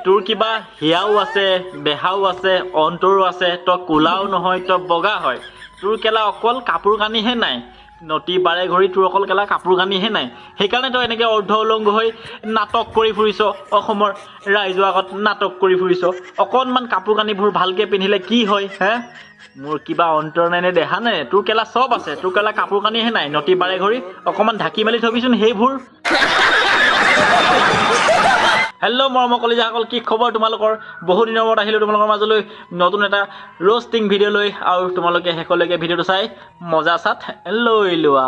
তোৰ কিবা হিয়াও আছে, দেহাও আছে, অন্তৰো আছে, তই কোলাও নহয়, তই বগা হয়। তোৰ কেলা অকল কাপোৰ কানিহে নাই, নটি বাৰে ঘড়ী তোৰ অকল কেলা কাপোৰ কানিহে নাই। সেইকাৰণে তই এনেকৈ অৰ্ধ উলংগ হৈ নাটক কৰি ফুৰিছ, অসমৰ ৰাইজৰ আগত নাটক কৰি ফুৰিছ। অকণমান কাপোৰ কানিবোৰ ভালকৈ পিন্ধিলে কি হয় হে? মোৰ কিবা অন্তৰ নাই নে দেহা নাই? তোৰ কেলা চব আছে, তোৰ কেলা কাপোৰ কানিহে নাই, নটি বাৰে ঘড়ী অকণমান ঢাকি মেলি থবিচোন সেইবোৰ। হেল্ল' মৰমৰ কলিজাসকল, কি খবৰ তোমালোকৰ? বহু দিনৰ মূৰত আহিলোঁ তোমালোকৰ মাজলৈ নতুন এটা ৰ'ষ্টিং ভিডিঅ' লৈ, আৰু তোমালোকে শেষলৈকে ভিডিঅ'টো চাই মজা চাত লৈ লোৱা।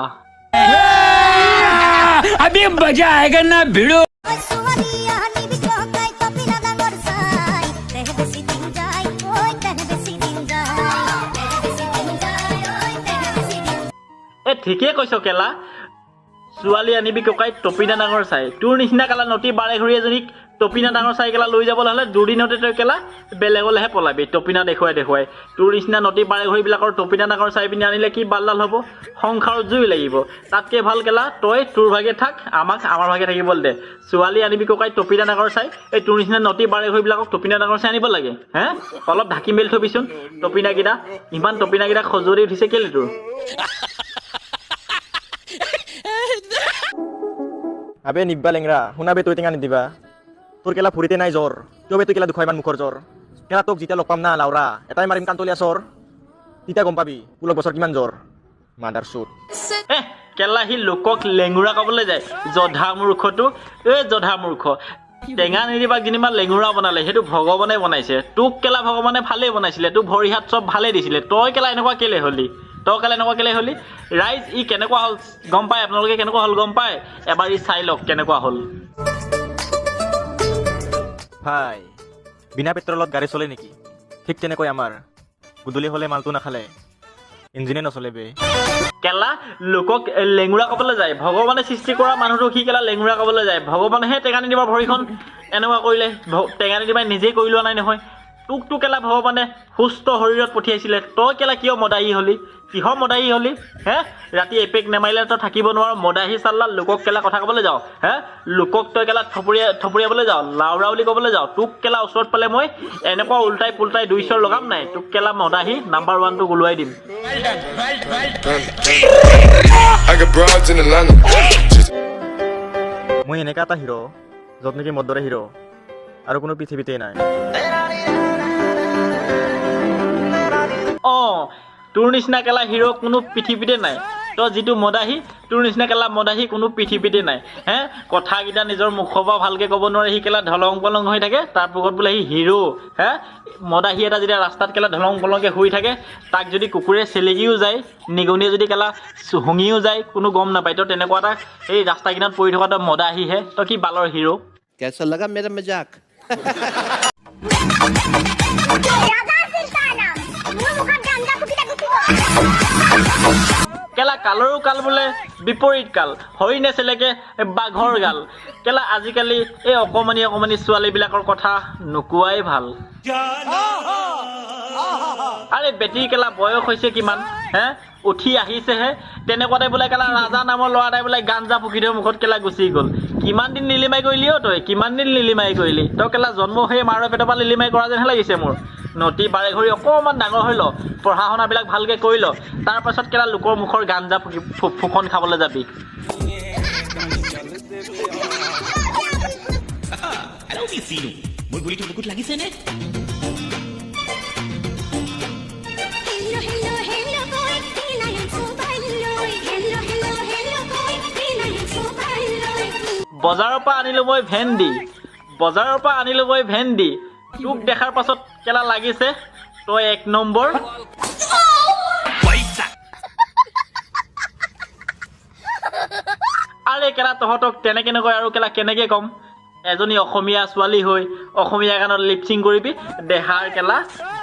ঠিকেই কৈছ কেলা, ছোৱালী আনিবি ককাই টপিনা ডাঙৰ চাই। তোৰ নিচিনা কেলা নটি বাৰে ঘড়ী এজনীক টপিনা ডাঙৰ চাই কেলা লৈ যাবলৈ হ'লে দুদিনতে তই কেলা বেলেগলৈহে পলাবি টপিনা দেখুৱাই। তোৰ নিচিনা নটি বাৰে ঘড়ীবিলাকৰ টপিনা ডাঙৰ চাই পিনি আনিলে কি বালডাল হ'ব? সংসাৰত জুই লাগিব। তাতকৈ ভাল কেলা তই তোৰ ভাগে থাক, আমাক আমাৰ ভাগে থাকিবলৈ দে। ছোৱালী আনিবি ককাই টপিনা ডাঙৰ চাই, এই তোৰ নিচিনা নটি বাৰে ঘড়ীবিলাকক টপিনা ডাঙৰ চাই আনিব লাগে হে? অলপ ঢাকি মেলি থবিচোন টপিনাকেইটা। ইমান টপিনাকেইটা খজুৱতি উঠিছে কেলে তোৰ? আবে নিব্বা লেংৰা, শুনাবে তই টেঙা নিদিবা। তোৰ কেলা ভৰিতে নাই জ্বৰ, কিয় বে তই কেলা দুখোৱা ইমান মুখৰ জ্বৰ? কেলা তোক যেতিয়া লগ পাম না লাউৰা, এটাই মাৰিম কান্তলীয়া চৰ, তেতিয়া গম পাবি পুলক বছৰ কিমান জ্বৰ। মাদাৰ চুট কেলা সি লোকক লেঙুৰা ক'বলৈ যায়, জধা মূৰ্খটো। জধা মূৰ্খ, টেঙা নিদিবাক যেনিবা লেঙুৰা বনালে, সেইটো ভগৱানে বনাইছে। তোক কেলা ভগৱানে ভালেই বনাইছিলে, তোক ভৰি হাত চব ভালেই দিছিলে, তই কেলা এনেকুৱা কেলে হ'লি? ৰাইজ ই কেনেকুৱা হ'ল গম পায়? আপোনালোকে কেনেকুৱা হ'ল গম পায়? এবাৰ ই চাই লওক কেনেকুৱা হ'ল। ভাই বিনা পেট্ৰলত গাড়ী চলে নেকি? ঠিক তেনেকৈ আমাৰ গধূলি হ'লে মালটো নাখালে ইঞ্জিনে নচলে বে। কেলা লোকক লেঙুৰা ক'বলৈ যায়, ভগৱানে সৃষ্টি কৰা মানুহটো সি কেলা লেঙুৰা ক'বলৈ যায়। ভগৱানেহে টেঙা নিদিবা ভৰিখন এনেকুৱা কৰিলে, টেঙা নিদিবাই নিজেই কৰি লোৱা নাই নহয়। তোকতো কেলা ভগৱানে সুস্থ শৰীৰত পঠিয়াইছিলে, তই কেলা কিয় মদাহী হ'লি? কিহৰ মদাহী হ'লি হে? ৰাতি এপেক নেমাৰিলে তই থাকিব নোৱাৰ, মদাহী চাল্লা। লোকক কেলা কথা ক'বলৈ যাওঁ হে? লোকক তই কেলা থপৰিয়াবলৈ যাওঁ, লাউৰা বুলি ক'বলৈ যাওঁ। তোক কেলা ওচৰত পালে মই এনেকুৱা উল্টাই পুল্টাই দুই চৰ লগাম নাই, তোক কেলা মদাহী নাম্বাৰ 1 টো ওলোৱাই দিম। মই এনেকা এটা হিৰ' য'ত নেকি মোৰ দৰে হিৰ' আৰু কোনো পৃথিৱীতে নাই। তোৰ নিচিনা কেলা হিৰ' কোনো পৃথিৱীতে নাই। তই যিটো মদাহী, তোৰ নিচিনা কেলা মদাহী কোনো পৃথিৱীতে নাই হে? কথাকেইটা নিজৰ মুখৰ পৰা ভালকৈ ক'ব নোৱাৰে, সি কেলা ঢলং পলং হৈ থাকে, তাৰ পুকত বোলে সি হিৰ' হে? মদাহী এটা যেতিয়া ৰাস্তাত কেলা ঢলং পলংকৈ শুই থাকে, তাক যদি কুকুৰে চেলেকিও যায়, নিগনিয়ে যদি কেলা শুঙিও যায়, কোনো গম নাপায়। তই তেনেকুৱা এটা এই ৰাস্তা কিনাৰত পৰি থকা তই মদাহীহে, তই কি বালৰ হিৰ'? कैसा लगा मेरा मजाक? কেলা কালৰো কাল বোলে বিপৰীত কাল, হৰিণে চেলেকে বাঘৰ গাল। কেলা আজিকালি এই অকণমানি ছোৱালীবিলাকৰ কথা নোকোৱাই ভাল। আৰে বেটীৰ কেলা বয়স হৈছে কিমান হে? উঠি আহিছেহে, তেনেকুৱাতে বোলে কেলা ৰাজা নামৰ ল'ৰা এটাই বোলে গাঞ্জা ফুকি থৈ মুখত কেলা গুচি গ'ল। কিমান দিন লিলিমাই কৰিলি তই? কিমান দিন লিলিমাই কৰিলি? তই কেলা জন্ম হৈ মাৰৰ পেটৰ পৰা লিলিমাই কৰা যেনহে লাগিছে মোৰ। নটি বাৰে ঘড়ী অকণমান ডাঙৰ হৈ ল, পঢ়া শুনাবিলাক ভালকৈ কৰি ল, তাৰপাছত কেলা লোকৰ মুখৰ গাঞ্জা ফুকন খাবলৈ যাবি। বজাৰৰ পৰা আনিলোঁ মই ভেন্দি, তোক দেখাৰ পাছত কেলা লাগিছে তই 1 নম্বৰ। আৰে কেলা তহঁতক তেনেকৈ নকয় আৰু কেলা কেনেকৈ ক'ম? এজনী অসমীয়া ছোৱালী হৈ অসমীয়া গানত লিপচিং কৰিবি, দেহাৰ কেলা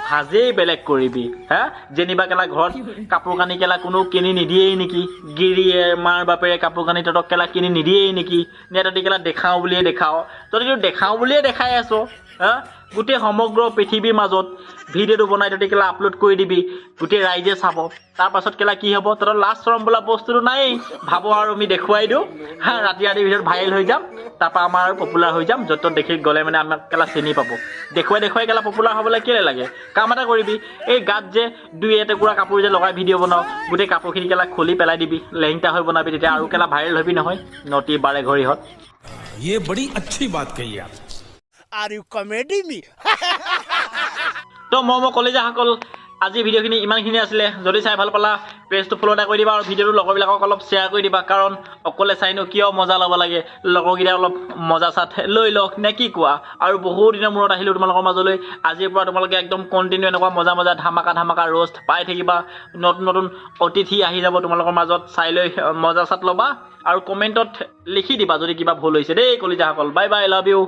ভাজেই বেলেগ কৰিবি হা? যেনিবা কেলা ঘৰত কাপোৰ কানি কেলা কোনো কিনি নিদিয়েই নেকি? গিৰিয়ে মাৰ বাপেৰে কাপোৰ কানি তহঁতক কেলা কিনি নিদিয়েই নেকি? নে তহঁতি কেলা দেখাওঁ বুলিয়ে দেখাওঁ? তহঁতিতো দেখাওঁ বুলিয়ে দেখাই আছ হা গোটেই সমগ্ৰ পৃথিৱীৰ মাজত ভিডিঅ'টো বনাই তহঁতি কেলা আপলোড কৰি দিবি গোটেই ৰাইজে চাব তাৰপাছত কেলা কি হ'ব তহঁতৰ লাজ চৰম বোলা বস্তুটো নাই ভাব আৰু আমি দেখুৱাই দিওঁ হা ৰাতি ভিডিঅ'ত ভাইৰেল হৈ যাম তাৰপৰা আমাৰ পপুলাৰ হৈ যাম য'ত ত'ত দেখি গ'লে মানে আমাক কেলা চিনি পাব দেখুৱাই কেলা পপুলাৰ হ'বলৈ কেলৈ লাগে কাম এটা কৰিবি এই গাত যে দুই এটুকুৰা কাপোৰ যে লগাই ভিডিঅ' বনাওঁ গোটেই কাপোৰখিনি কেলা খুলি পেলাই দিবি লেংটা হৈ বনাবি তেতিয়া আৰু কেলা ভাইৰেল হবি নহয় নটি বাৰে ঘড়ীহঁত ये बड़ी अच्छी बात कही आप Are you comedy me? তো মই কলেজাসকল আজি ভিডিঅ'খিনি ইমানখিনি আছিলে যদি চাই ভাল পালা পেজটো ফ'ল' এটা কৰি দিবা আৰু ভিডিঅ'টো লগৰবিলাকক অলপ শ্বেয়াৰ কৰি দিবা কাৰণ অকলে চাইনো কিয় মজা ল'ব লাগে লগৰকেইটা অলপ মজা চাট লৈ লওক নে কি কোৱা আৰু বহু দিনৰ মূৰত আহিলোঁ তোমালোকৰ মাজলৈ আজিৰ পৰা তোমালোকে একদম কণ্টিনিউ এনেকুৱা মজা ধামাকা ৰোষ্ট পাই থাকিবা নতুন নতুন অতিথি আহি যাব তোমালোকৰ মাজত চাই লৈ মজা চাট ল'বা আৰু কমেণ্টত লিখি দিবা যদি কিবা ভুল হৈছে দেই কলিজাসকল বাই বাই লাভ ইউ